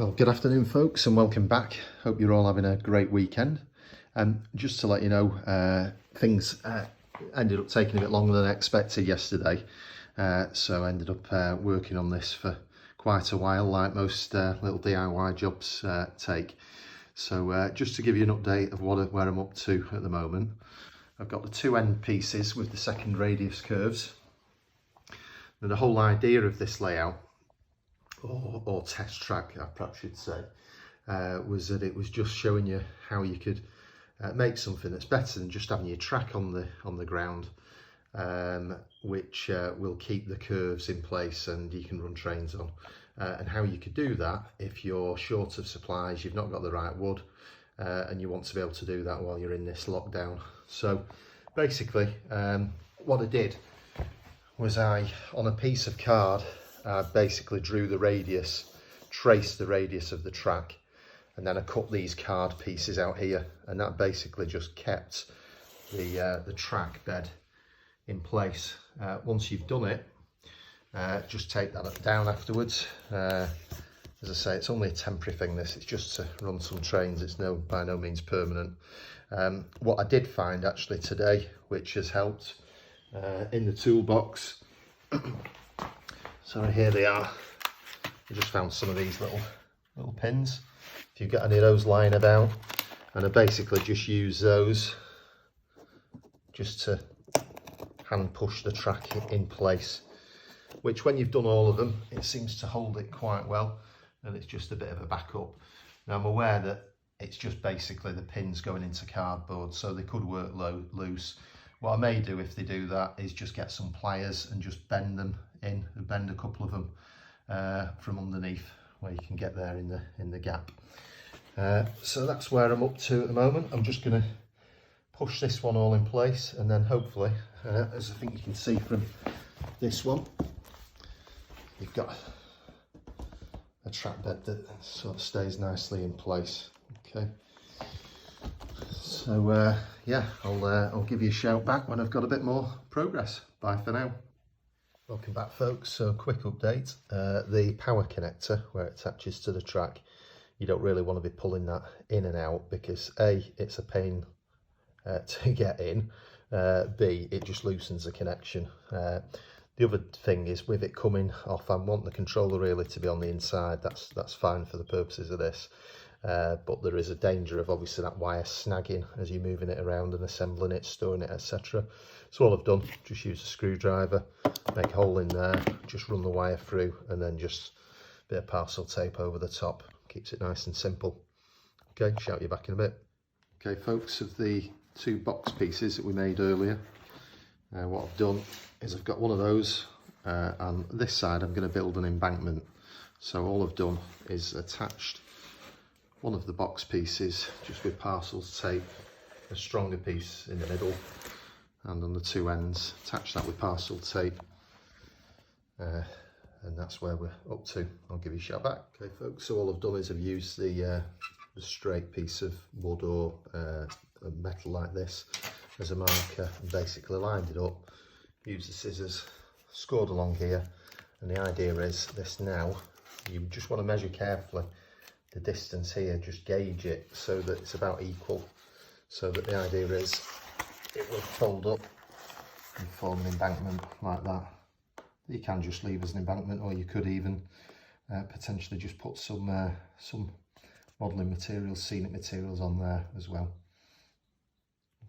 Well, good afternoon folks and welcome back. Hope you're all having a great weekend. Just to let you know, things ended up taking a bit longer than I expected yesterday. So I ended up working on this for quite a while, like most little DIY jobs take. So just to give you an update of where I'm up to at the moment. I've got the two end pieces with the second radius curves. And the whole idea of this layout, or test track I perhaps should say, was that it was just showing you how you could make something that's better than just having your track on the ground, which will keep the curves in place and you can run trains on, and how you could do that if you're short of supplies, you've not got the right wood, and you want to be able to do that while you're in this lockdown. So basically what I did was on a piece of card, I basically drew the radius, traced the radius of the track, and then I cut these card pieces out here, and that basically just kept the track bed in place. Once you've done it, just take that down afterwards. As I say, it's only a temporary thing, this, it's just to run some trains, it's by no means permanent. What I did find actually today, which has helped, in the toolbox, so here they are. I just found some of these little pins. If you've got any of those lying about, and I basically just use those just to hand push the track in place, which when you've done all of them, it seems to hold it quite well, and it's just a bit of a backup. Now I'm aware that it's just basically the pins going into cardboard, so they could work loose. What I may do if they do that is just get some pliers and just bend them in, and bend a couple of them from underneath where you can get there in the gap. So that's where I'm up to at the moment. I'm just going to push this one all in place, and then hopefully, as I think you can see from this one, you've got a track bed that sort of stays nicely in place. Okay. So yeah, I'll give you a shout back when I've got a bit more progress. Bye for now. Welcome back folks. So quick update, the power connector where it attaches to the track, you don't really want to be pulling that in and out because A, it's a pain to get in, B, it just loosens the connection. The other thing is with it coming off, I want the controller really to be on the inside. That's fine for the purposes of this. But there is a danger of obviously that wire snagging as you're moving it around and assembling it, storing it, etc. So all I've done, just use a screwdriver, make a hole in there, just run the wire through, and then just a bit of parcel tape over the top. Keeps it nice and simple. Okay, shout you back in a bit. Okay folks, of the two box pieces that we made earlier, what I've done is I've got one of those, and this side I'm going to build an embankment. So all I've done is attached one of the box pieces just with parcels tape, a stronger piece in the middle, and on the two ends attach that with parcel tape, and that's where we're up to. I'll give you a shout back. Okay folks, so all I've done is I've used the straight piece of wood or metal like this as a marker, and basically lined it up, used the scissors, scored along here, and the idea is this now, you just want to measure carefully the distance here, just gauge it so that it's about equal, so that the idea is it will fold up and form an embankment like that. You can just leave as an embankment, or you could even potentially just put some modelling materials, scenic materials on there as well.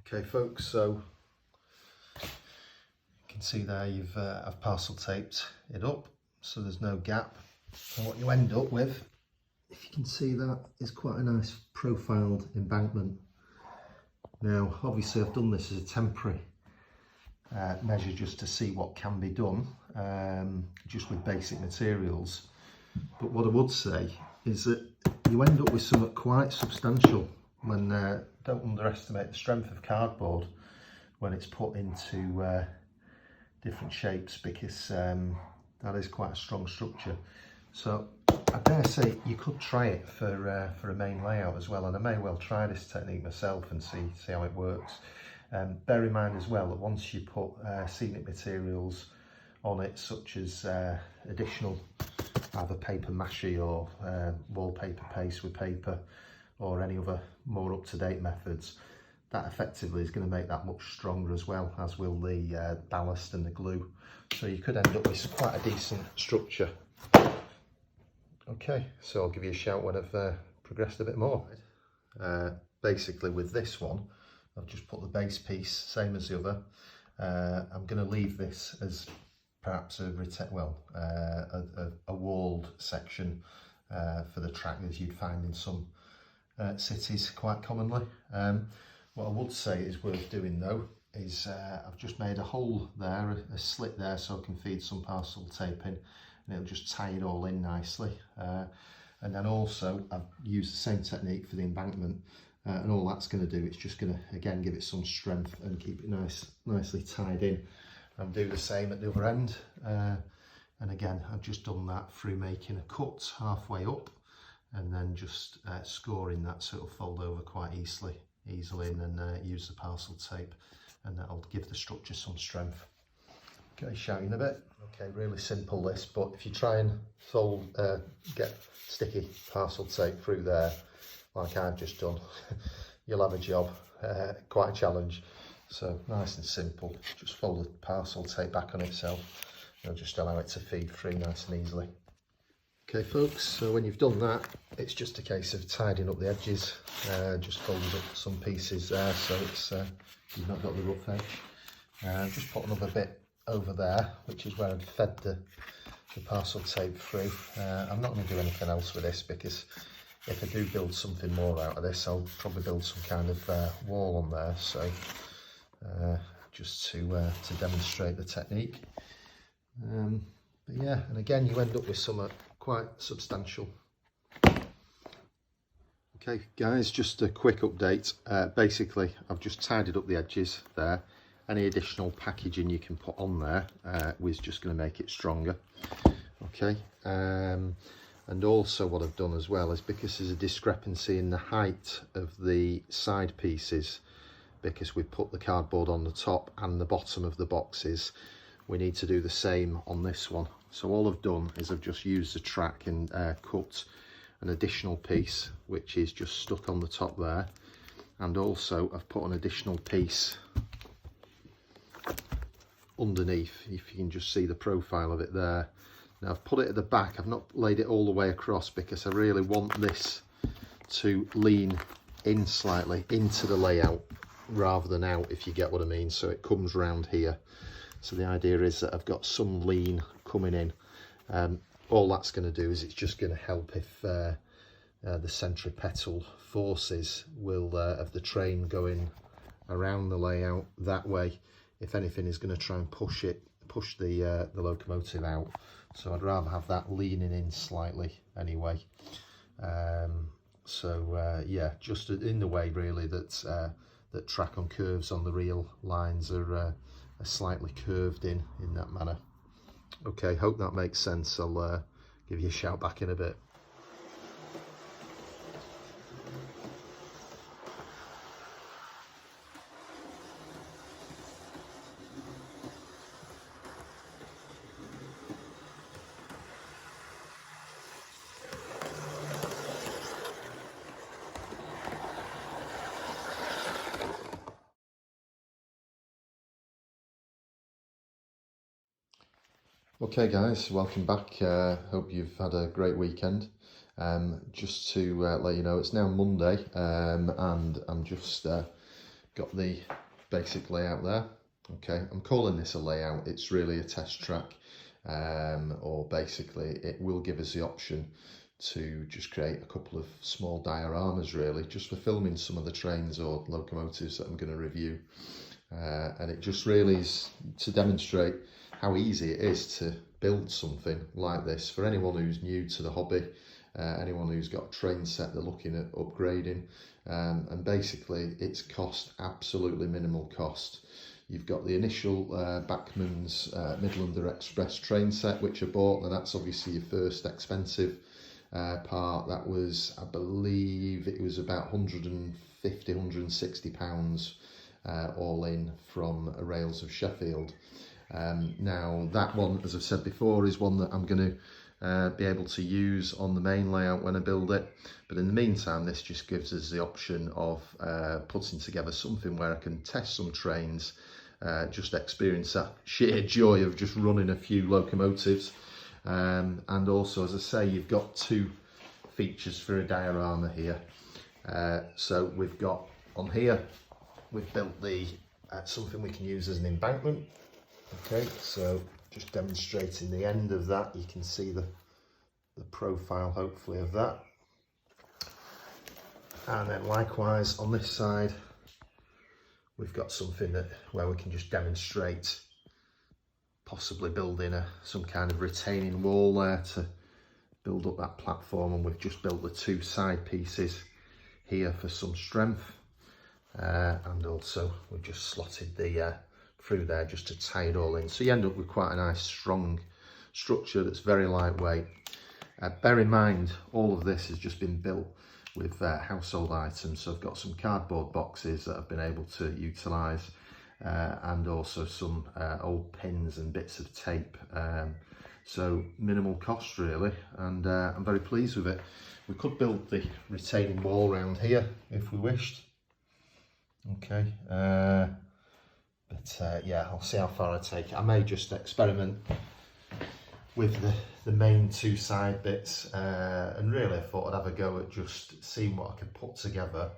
Okay folks, so you can see there I've parcel taped it up so there's no gap, and what you end up with, if you can see, that is quite a nice profiled embankment. Now obviously I've done this as a temporary measure just to see what can be done, just with basic materials, but what I would say is that you end up with something quite substantial when don't underestimate the strength of cardboard when it's put into different shapes, because that is quite a strong structure. So I dare say you could try it for a main layout as well, and I may well try this technique myself and see how it works. Bear in mind as well that once you put scenic materials on it, such as additional either paper mache or wallpaper paste with paper, or any other more up-to-date methods, that effectively is going to make that much stronger, as well as will the ballast and the glue. So you could end up with quite a decent structure. Okay, so I'll give you a shout when I've progressed a bit more. Basically with this one, I've just put the base piece, same as the other. I'm going to leave this as perhaps a walled section for the track, as you'd find in some cities quite commonly. What I would say is worth doing though is I've just made a hole there, a slit there, so I can feed some parcel tape in, and it'll just tie it all in nicely. And then also I've used the same technique for the embankment, and all that's going to do, it's just going to again give it some strength and keep it nicely tied in, and do the same at the other end. And again, I've just done that through making a cut halfway up and then just scoring that so it'll fold over quite easily, and then use the parcel tape, and that'll give the structure some strength. Okay, shouting a bit. Okay, really simple this, but if you try and get sticky parcel tape through there like I've just done, you'll have a job, quite a challenge. So nice and simple, just fold the parcel tape back on itself, and just allow it to feed through nice and easily. Okay folks, so when you've done that, it's just a case of tidying up the edges, just folded up some pieces there so it's you've not got the rough edge. Just put another bit over there, which is where I've fed the parcel tape through. I'm not going to do anything else with this, because if I do build something more out of this, I'll probably build some kind of wall on there, so just to demonstrate the technique. But yeah, and again you end up with something quite substantial. Okay guys, just a quick update. Basically I've just tidied up the edges there. Any additional packaging you can put on there was just going to make it stronger. Okay, and also what I've done as well is, because there's a discrepancy in the height of the side pieces, because we put the cardboard on the top and the bottom of the boxes, we need to do the same on this one. So all I've done is I've just used the track and cut an additional piece, which is just stuck on the top there, and also I've put an additional piece underneath, if you can just see the profile of it there. Now I've put it at the back, I've not laid it all the way across, because I really want this to lean in slightly into the layout rather than out, if you get what I mean, so it comes round here. So the idea is that I've got some lean coming in. All that's going to do is it's just going to help if the centripetal forces will of the train going around the layout that way, if anything, is going to try and push the locomotive out. So I'd rather have that leaning in slightly anyway. Yeah, just in the way really that that track on curves on the real lines are slightly curved in that manner. Okay, hope that makes sense. I'll give you a shout back in a bit. Okay guys, welcome back. Hope you've had a great weekend. Just to let you know, it's now Monday, and I'm just got the basic layout there. Okay, I'm calling this a layout, it's really a test track, or basically it will give us the option to just create a couple of small dioramas really, just for filming some of the trains or locomotives that I'm going to review. And it just really is to demonstrate how easy it is to build something like this for anyone who's new to the hobby, anyone who's got a train set they're looking at upgrading, and basically it's cost absolutely minimal cost. You've got the initial Bachmann's Midlander Express train set which I bought, and that's obviously your first expensive part. That was, I believe it was about £150, £160 all in from Rails of Sheffield. Now that one, as I've said before, is one that I'm going be able to use on the main layout when I build it. But in the meantime, this just gives us the option of putting together something where I can test some trains, just experience that sheer joy of just running a few locomotives. And also, as I say, you've got two features for a diorama here. So we've got on here, we've built the something we can use as an embankment. Okay, so just demonstrating the end of that, you can see the profile hopefully of that. And then likewise on this side, we've got something where we can just demonstrate possibly building some kind of retaining wall there to build up that platform, and we've just built the two side pieces here for some strength, and also we've just slotted the through there just to tie it all in, so you end up with quite a nice strong structure that's very lightweight. Bear in mind, all of this has just been built with household items, so I've got some cardboard boxes that I've been able to utilise, and also some old pins and bits of tape, so minimal cost really, and I'm very pleased with it. We could build the retaining wall around here if we wished. Okay, but yeah, I'll see how far I take it. I may just experiment with the main two side bits, and really I thought I'd have a go at just seeing what I could put together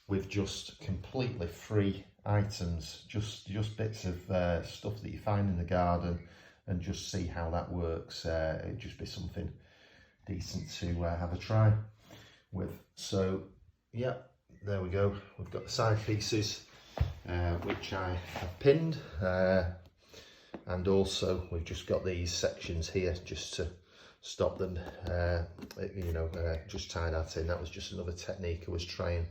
with just completely free items, just bits of stuff that you find in the garden, and just see how that works. It'd just be something decent to have a try with. So yeah, there we go. We've got the side pieces, which I have pinned, and also we've just got these sections here just to stop them, just tie that in. That was just another technique I was trying.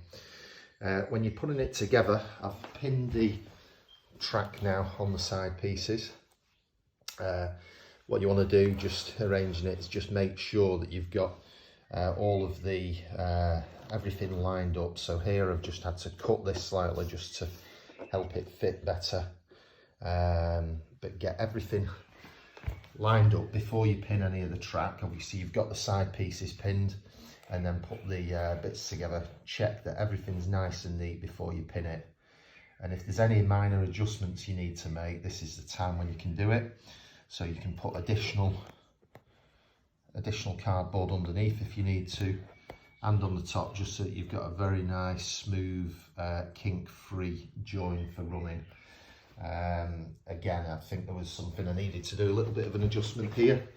When you're putting it together, I've pinned the track now on the side pieces. What you want to do, just arranging it, is just make sure that you've got all of the everything lined up. So here I've just had to cut this slightly just to help it fit better, but get everything lined up before you pin any of the track. Obviously you've got the side pieces pinned, and then put the bits together. Check that everything's nice and neat before you pin it, and if there's any minor adjustments you need to make, this is the time when you can do it. So you can put additional cardboard underneath if you need to, and on the top, just so that you've got a very nice, smooth, kink-free join for running. Again, I think there was something I needed to do, a little bit of an adjustment here,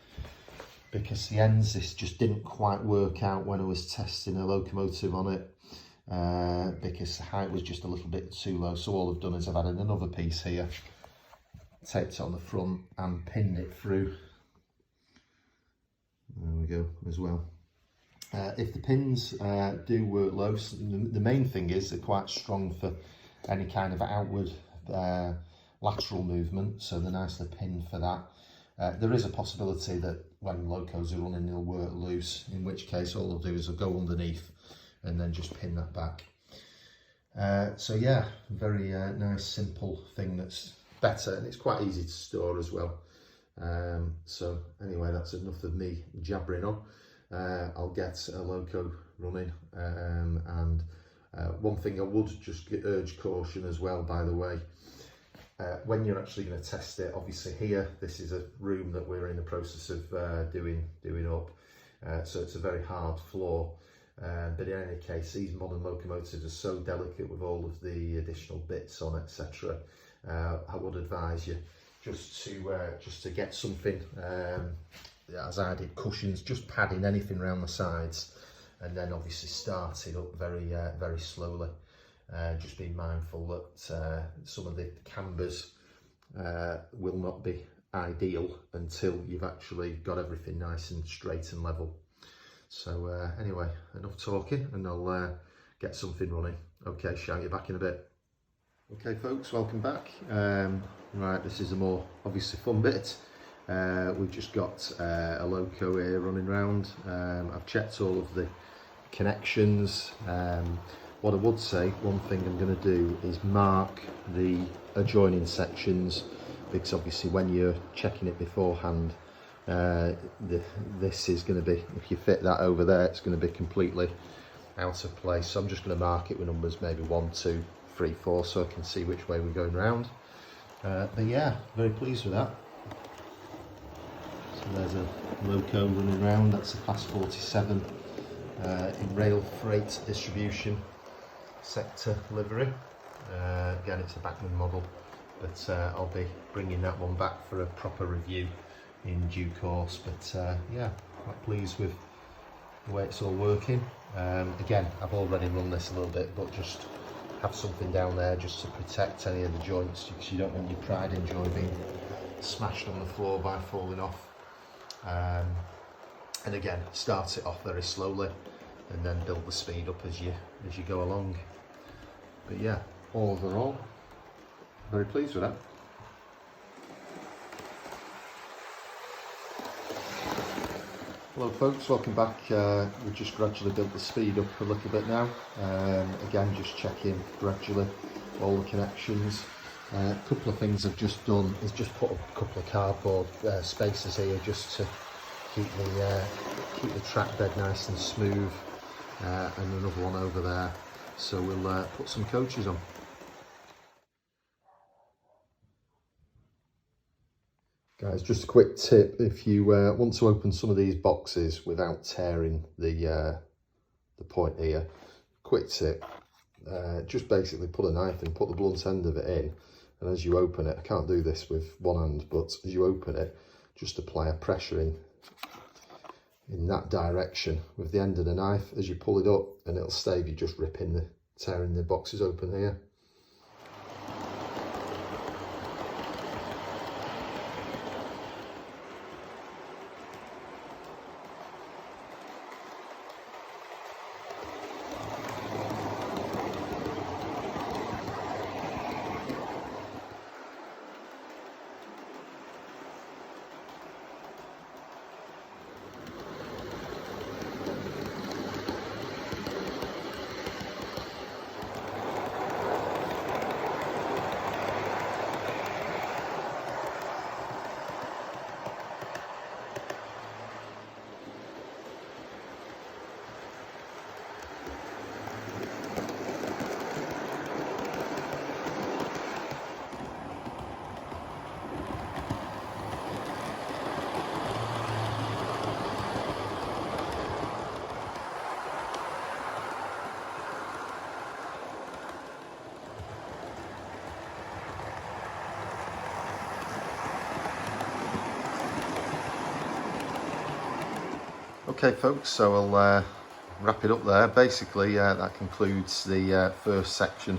because the ends, this just didn't quite work out when I was testing a locomotive on it, because the height was just a little bit too low. So all I've done is I've added another piece here, taped it on the front and pinned it through. There we go as well. If the pins do work low, the main thing is they're quite strong for any kind of outward lateral movement, so they're nicely pinned for that. There is a possibility that when locos are running they'll work loose, in which case all I'll do is I'll go underneath and then just pin that back. So yeah, very nice simple thing that's better, and it's quite easy to store as well. So anyway, that's enough of me jabbering on. I'll get a loco running, and one thing I would just urge caution as well, by the way, when you're actually going to test it. Obviously here, this is a room that we're in the process of doing up, so it's a very hard floor, but in any case, these modern locomotives are so delicate with all of the additional bits on, etc. I would advise you just to get something, as I did, cushions, just padding anything around the sides, and then obviously start it up very slowly. Just being mindful that some of the cambers will not be ideal until you've actually got everything nice and straight and level. So anyway, enough talking, and I'll get something running. Okay, shout you back in a bit. Okay folks, welcome back. Right, this is a more obviously fun bit. We've just got a loco here running around. I've checked all of the connections. What I would say, one thing I'm going to do is mark the adjoining sections, because obviously when you're checking it beforehand, This is going to be, if you fit that over there, it's going to be completely out of place. So I'm just going to mark it with numbers maybe 1, 2, 3, 4, so I can see which way we're going round. But yeah, very pleased with that. So there's a loco running around. That's a Class 47 in rail freight distribution sector livery. Again, it's a Bachmann model, but I'll be bringing that one back for a proper review in due course. But yeah, quite pleased with the way it's all working. Again, I've already run this a little bit, but just have something down there just to protect any of the joints, because you don't want your pride and joy being smashed on the floor by falling off. And again, start it off very slowly and then build the speed up as you go along. But yeah, overall, very pleased with that. Hello folks, welcome back. We've just gradually built the speed up a little bit now. Again, just checking gradually all the connections. A couple of things I've just done is just put a couple of cardboard spacers here just to keep the track bed nice and smooth, and another one over there. So we'll put some coaches on. Guys, just a quick tip: if you want to open some of these boxes without tearing the point here, quick tip: just basically put a knife in, put the blunt end of it in, and as you open it, I can't do this with one hand, but as you open it, just apply a pressure in that direction with the end of the knife as you pull it up, and it'll save you just tearing the boxes open here. Okay folks, so I'll wrap it up there. Basically that concludes the first section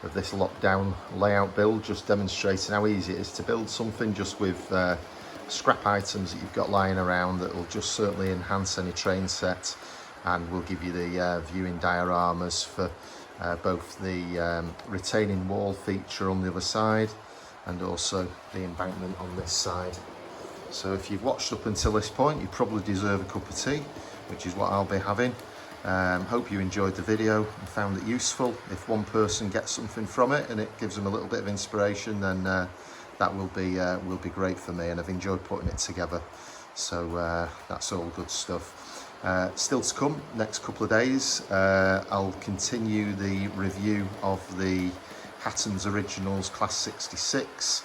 of this lockdown layout build, just demonstrating how easy it is to build something just with scrap items that you've got lying around that will just certainly enhance any train set, and will give you the viewing dioramas for both the retaining wall feature on the other side and also the embankment on this side. So if you've watched up until this point, you probably deserve a cup of tea, which is what I'll be having. Hope you enjoyed the video and found it useful. If one person gets something from it and it gives them a little bit of inspiration, then that will be great for me, and I've enjoyed putting it together. So that's all good stuff. Still to come, next couple of days, I'll continue the review of the Hatton's Originals Class 66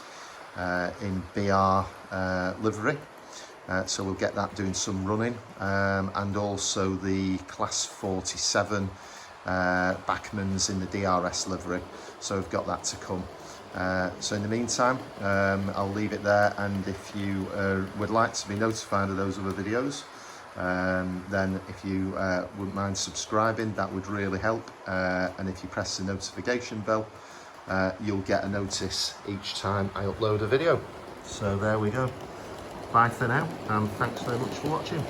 in BR livery. So we'll get that doing some running, and also the Class 47 Bachmann's in the DRS livery. So we've got that to come. So in the meantime, I'll leave it there, and if you would like to be notified of those other videos, then if you wouldn't mind subscribing, that would really help, and if you press the notification bell, you'll get a notice each time I upload a video. So there we go. Bye for now, and thanks very much for watching.